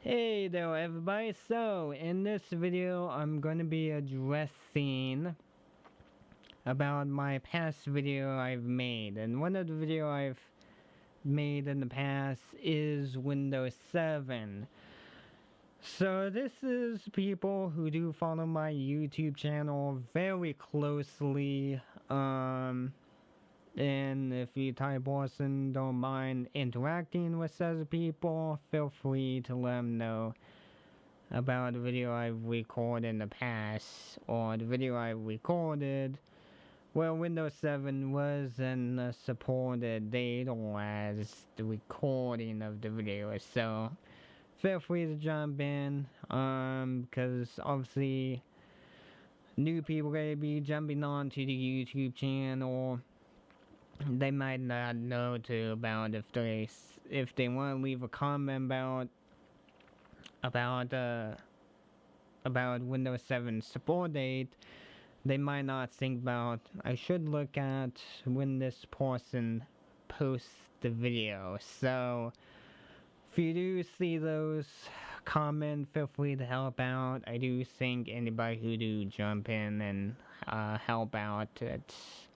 Hey there everybody, so in this video I'm going to be addressing about my past video I've made, and one of the video I've made in the past is Windows 7. So this is people who do follow my YouTube channel very closely, and if you type Orson don't mind interacting with such people, feel free to let them know about the video I've recorded in the past, or the video I recorded where Windows 7 wasn't a supported date or as the recording of the video. So feel free to jump in, because obviously new people are gonna be jumping on to the YouTube channel. They might not know too about if they want to leave a comment about Windows 7 support date. They might not think about, I should look at when this person posts the video. So if you do see those comments, feel free to help out. I do think anybody who do jump in and help out, it's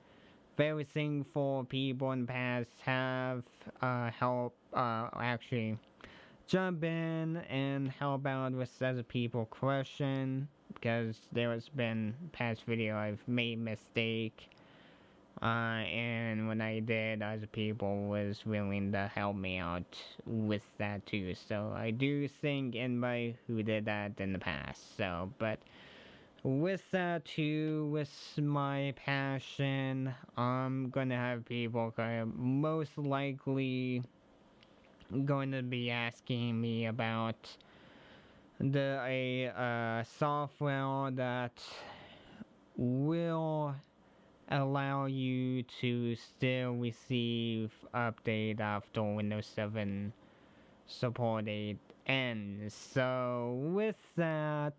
very thankful people in the past have actually jump in and help out with other people question, because there has been past video I've made mistake, and when I did, other people was willing to help me out with that too. So I do thank anybody who did that in the past. So but with that too, with my passion, I'm gonna have people most likely going to be asking me about a software that will allow you to still receive update after Windows 7 support date ends. So with that,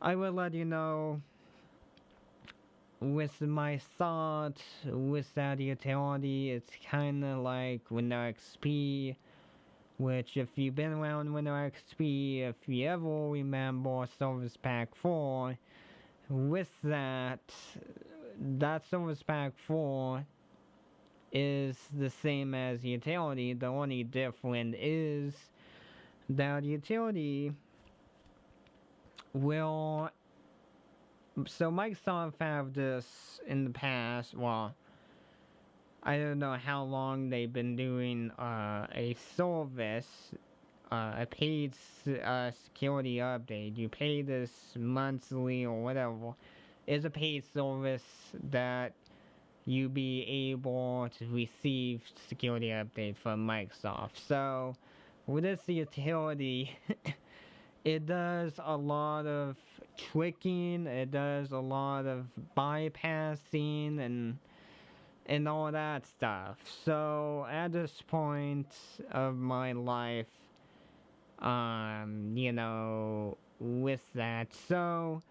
I will let you know with my thought with that utility. It's kinda like Windows XP, which if you've been around Windows XP, if you ever remember Service Pack 4, with that Service Pack 4 is the same as utility. The only difference is that utility will... So Microsoft have this in the past. Well, I don't know how long they've been doing a service, a paid security update. You pay this monthly or whatever. It's a paid service that you be able to receive security update from Microsoft. So with this utility, it does a lot of tricking, it does a lot of bypassing and all that stuff. So at this point of my life, with that, so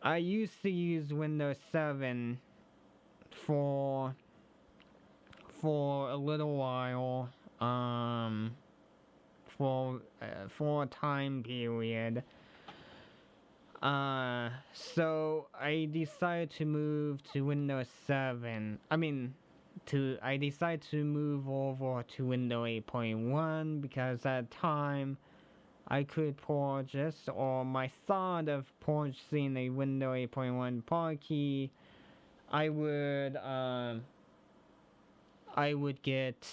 I used to use Windows 7 for a little while, for a time period. So I decided to move to Windows 7. I decided to move over to Windows 8.1 because at the time I could purchase, or my thought of purchasing a Windows 8.1 part key, I would get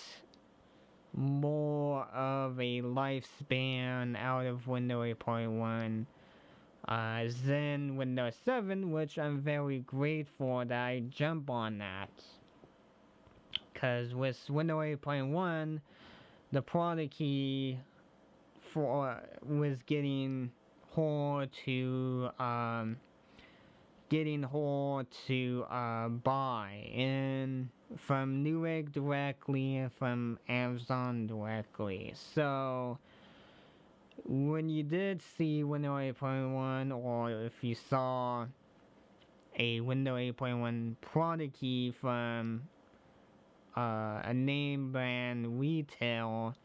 more of a lifespan out of Windows 8.1 than Windows 7, which I'm very grateful that I jump on that. Because with Windows 8.1, the product key was getting her to buy in from Newegg directly, from Amazon directly. So when you did see Windows 8.1, or if you saw a Windows 8.1 product key from a name brand retail,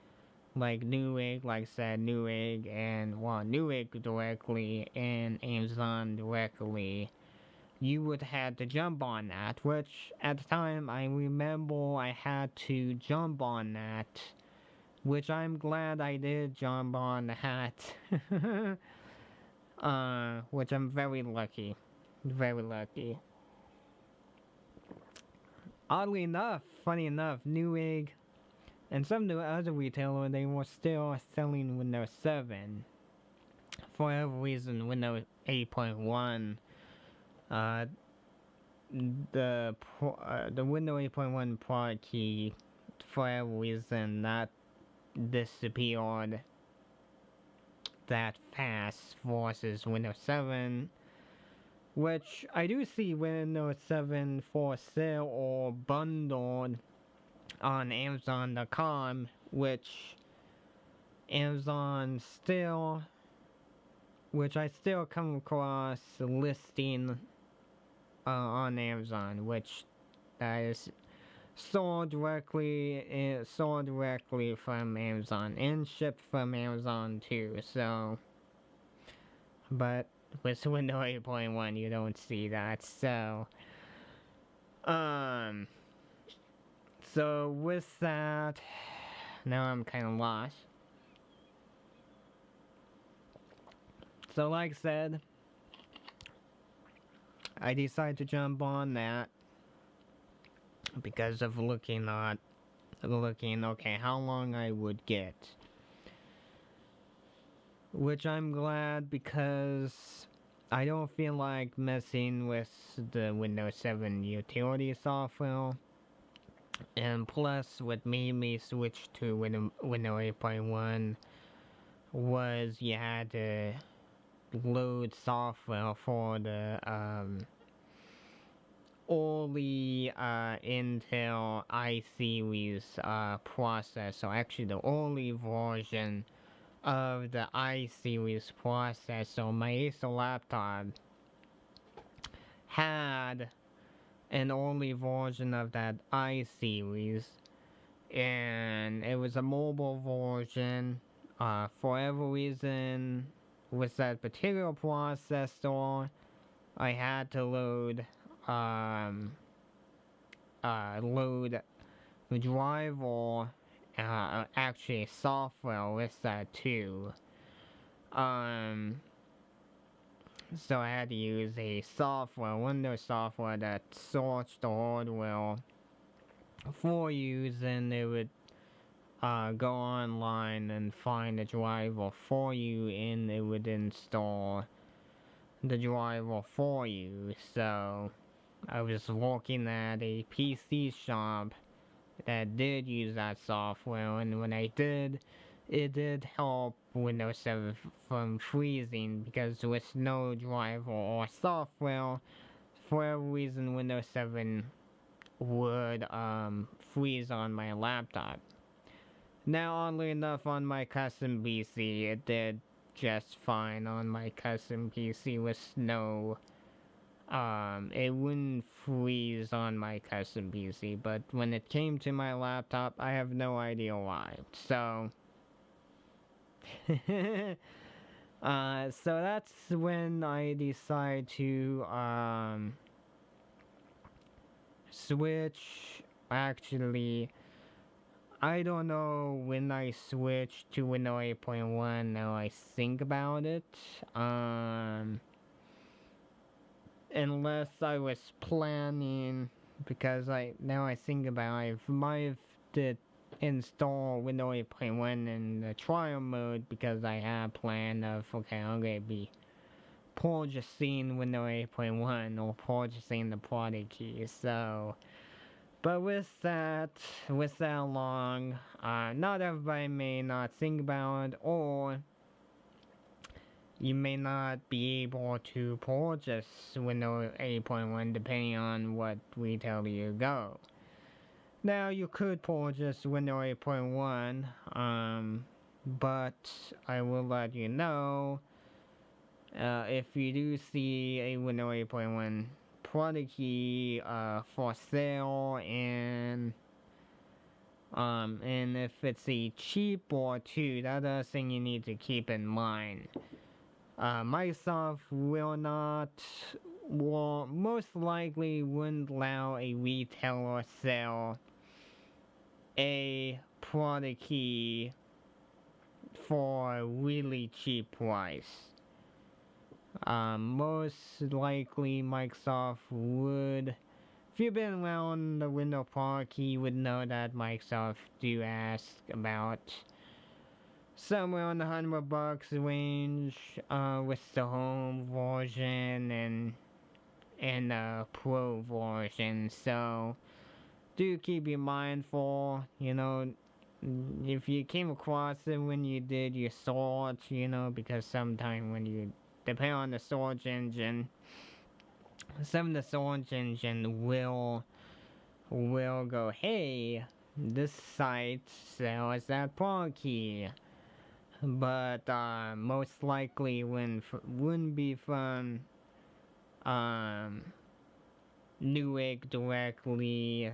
like Newegg, like I said, Newegg and Newegg directly and Amazon directly, you would have to jump on that, which at the time I remember I had to jump on that, which I'm glad I did jump on that. Which I'm very lucky. Very lucky. Oddly enough, funny enough, Newegg and some of the other retailers, they were still selling Windows 7. For whatever reason, Windows 8.1, uh, the Windows 8.1 product key, for whatever reason, that disappeared that fast versus Windows 7, which I do see Windows 7 for sale or bundled on Amazon.com, which Amazon still, which I still come across listing on Amazon, which that is sold directly from Amazon and shipped from Amazon too. So, but with Windows 8.1, you don't see that. So, so with that, now I'm kind of lost. So, like I said, I decided to jump on that because of looking, okay, how long I would get. Which I'm glad, because I don't feel like messing with the Windows 7 utility software. And plus, what made me switch to Windows 8.1 was you had to load software for the early Intel i-series processor. Actually, the early version of the i-series processor. My Acer laptop had an early version of that i-series, and it was a mobile version. For whatever reason, with that particular processor, I had to load the driver, actually software with that too. So I had to use a Windows software that searched the hardware for you, and it would go online and find the driver for you, and it would install the driver for you. So I was working at a PC shop that did use that software, and when I did, it did help Windows 7 from freezing, because with no driver or software, for whatever reason, Windows 7 would freeze on my laptop. Now, oddly enough, on my custom PC, it did just fine on my custom PC with no, it wouldn't freeze on my custom PC, but when it came to my laptop, I have no idea why. So, so that's when I decide to, switch. Actually, I don't know when I switched to Windows 8.1. Now I think about it. Unless I was planning, because now I think about it, I might have did install Windows 8.1 in the trial mode, because I had planned of, okay, I'm gonna be purchasing Windows 8.1 or purchasing the product key. So, but with that long, not everybody may not think about it, or you may not be able to purchase Windows 8.1 depending on what retailer you go. Now, you could purchase Windows 8.1, but I will let you know, if you do see a Windows 8.1 product key for sale in And if it's a cheap board too, that's a thing you need to keep in mind. Microsoft will most likely wouldn't allow a retailer sell a product key for a really cheap price. Most likely Microsoft would. If you've been around the Windows product key, you would know that Microsoft do ask about somewhere on the $100 range with the home version and the pro version. So do keep in mindful, if you came across it when you did your search, because sometimes when you depend on the search engine, some of the search engine will go, hey, this site sells that product key, but most likely wouldn't be from Newegg directly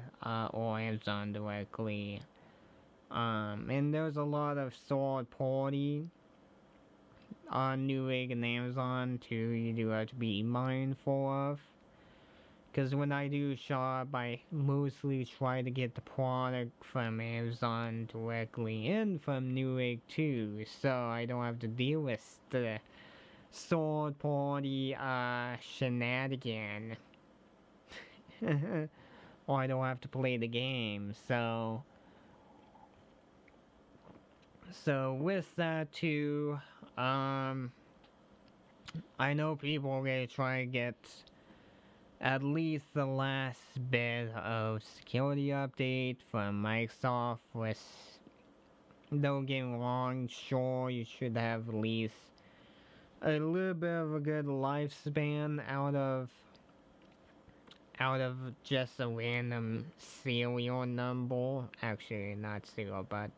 or Amazon directly. And there's a lot of third party on Newegg and Amazon too, you do have to be mindful of. Because when I do shop, I mostly try to get the product from Amazon directly and from Newegg too, so I don't have to deal with the third party shenanigan. Or I don't have to play the game, so with that too, I know people are gonna try to get at least the last bit of security update from Microsoft. With, don't get me wrong, sure you should have at least a little bit of a good lifespan out of just a random serial number. Actually, not serial, but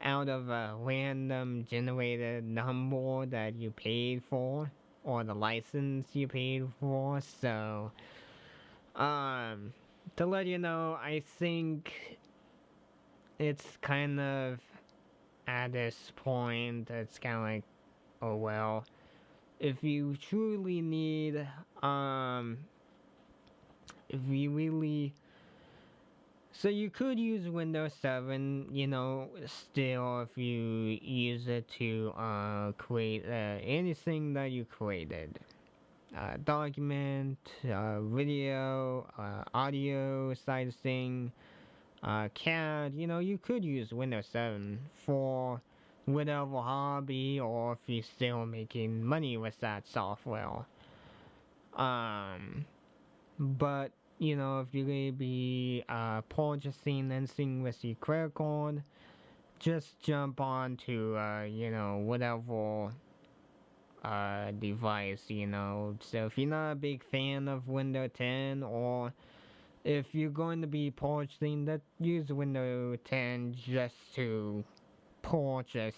out of a random generated number that you paid for, or the license you paid for. So, to let you know, I think it's kind of, at this point, it's kind of like, oh well, if you truly need, if you really, so you could use Windows 7, still, if you use it to create anything that you created. Document, video, audio, side thing, CAD, you could use Windows 7 for whatever hobby, or if you're still making money with that software. But if you're going to be purchasing anything with your credit card, just jump on to, whatever device, So if you're not a big fan of Windows 10, or if you're going to be purchasing, that use Windows 10 just to purchase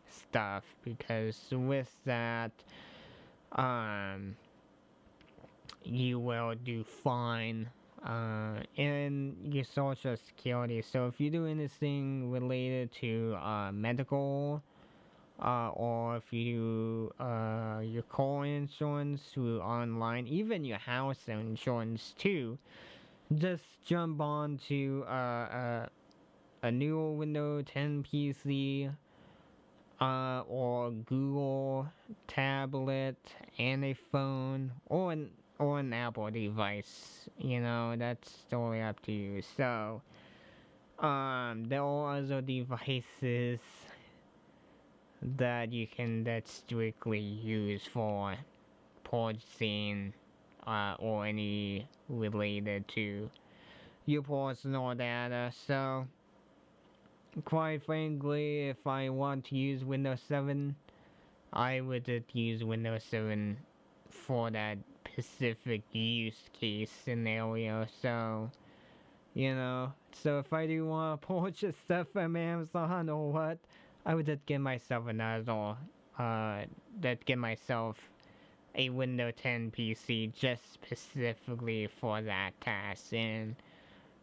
stuff, because with that, you will do fine in your social security. So if you do anything related to medical, or if you do your car insurance through online, even your house insurance too, just jump on to a new Windows 10 PC, or Google tablet and a phone, or an Apple device. That's totally up to you. So, there are other devices that you can strictly use for purchasing, or any related to your personal data. So, quite frankly, if I want to use Windows 7, I would just use Windows 7 for that specific use case scenario. So, so if I do want to purchase stuff from Amazon or what, I would just get myself get myself a Windows 10 PC just specifically for that task. And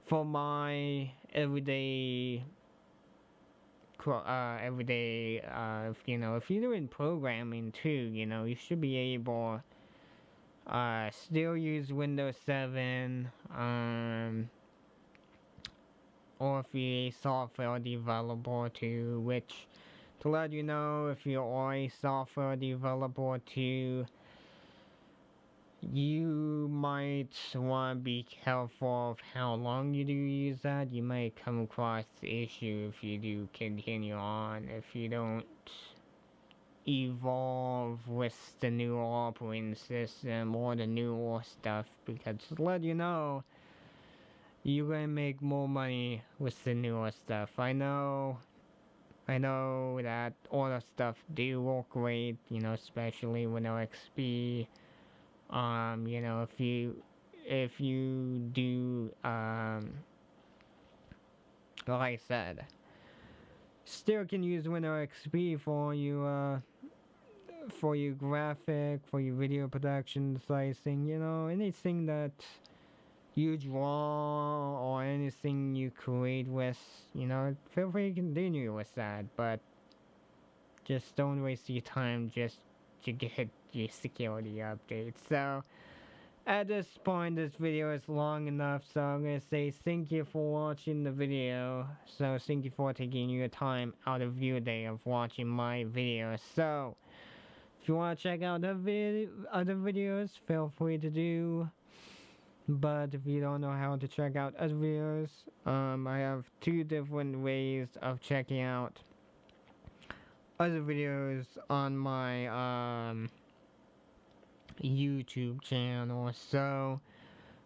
for my everyday if if you're doing programming too, you should be able still use Windows 7, or if you're a software developer too, which to let you know, if you are a software developer too, you might want to be careful of how long you do use that. You might come across the issue if you do continue on, if you don't evolve with the new operating system or the newer stuff, because to let you know, you're gonna make more money with the newer stuff. I know that all the stuff do work great, especially with OXP. If you do, like I said, still can use Windows XP for your graphic, for your video production, slicing, anything that you draw or anything you create with, feel free to continue with that, but just don't waste your time just to get your security update. So, at this point, this video is long enough, so I'm gonna say thank you for watching the video. So, thank you for taking your time out of your day of watching my video. So, if you want to check out other videos, feel free to do. But if you don't know how to check out other videos, I have two different ways of checking out other videos on my YouTube channel. So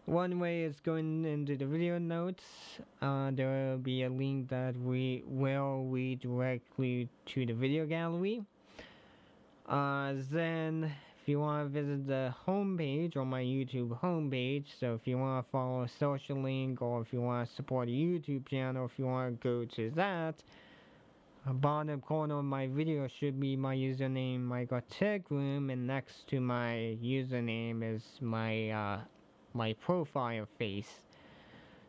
one way is going into the video notes. There will be a link that will lead directly to the video gallery. Then if you want to visit the homepage or my YouTube homepage, so if you want to follow a social link, or if you want to support a YouTube channel, if you want to go to that, bottom corner of my video should be my username, Michaeltechroom, and next to my username is my my profile face.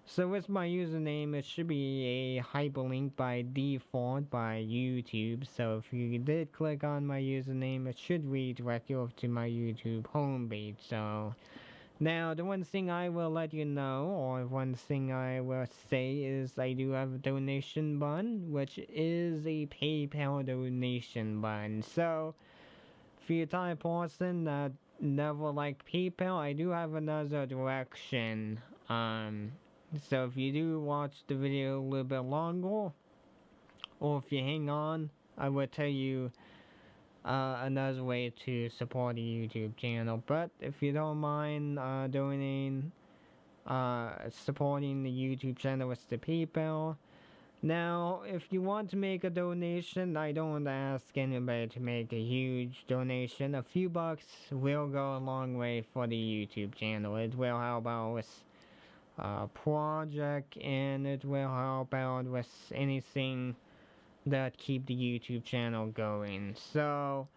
So with my username, it should be a hyperlink by default by YouTube. So if you did click on my username, it should redirect you to my YouTube homepage. So now the one thing I will let you know, or one thing I will say, is I do have a donation button, which is a PayPal donation button. So if you're the type of person that never liked PayPal, I do have another direction. So if you do watch the video a little bit longer, or if you hang on, I will tell you another way to support the YouTube channel. But if you don't mind donating, supporting the YouTube channel with the PayPal. Now, if you want to make a donation, I don't ask anybody to make a huge donation. A few bucks will go a long way for the YouTube channel. It will help out with project, and it will help out with anything that keep the YouTube channel going. So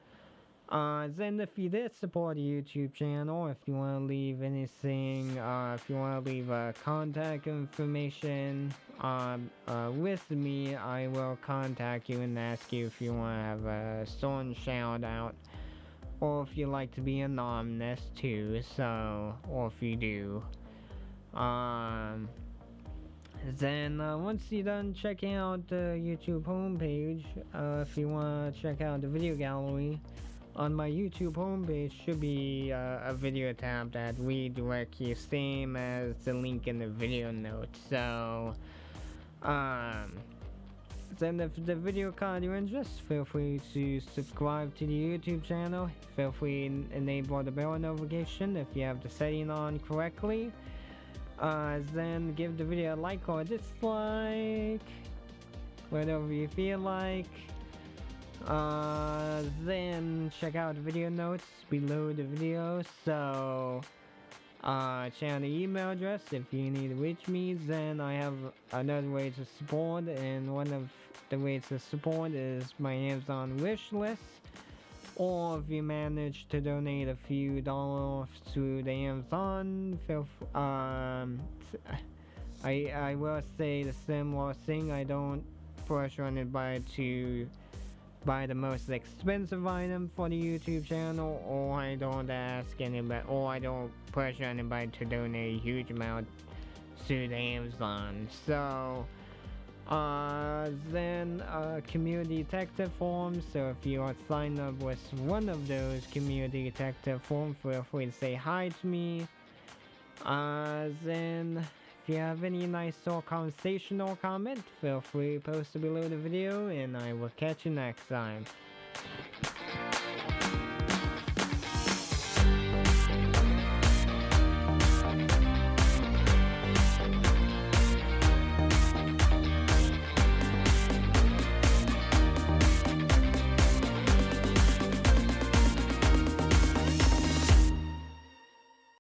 then if you did support the YouTube channel, if you want to leave anything, if you want to leave contact information with me, I will contact you and ask you if you want to have a certain shout out, or if you like to be anonymous too. So, or if you do. Then once you're done checking out the YouTube homepage, if you want to check out the video gallery, on my YouTube homepage should be a video tab that redirects you, same as the link in the video notes. So then if the video caught your interest, feel free to subscribe to the YouTube channel. Feel free to enable the bell notification if you have the setting on correctly. Then give the video a like or a dislike, whatever you feel like. Then check out the video notes below the video. So channel email address if you need to reach me. Then I have another way to support, and one of the ways to support is my Amazon wish list. Or if you manage to donate a few dollars to the Amazon, I I will say the similar thing. I don't pressure anybody to buy the most expensive item for the YouTube channel, or I don't ask anybody, or I don't pressure anybody to donate a huge amount to the Amazon. So then community detective forums. So if you are signed up with one of those community detective forums, feel free to say hi to me. Then if you have any nice or conversational comment, feel free to post it below the video, and I will catch you next time.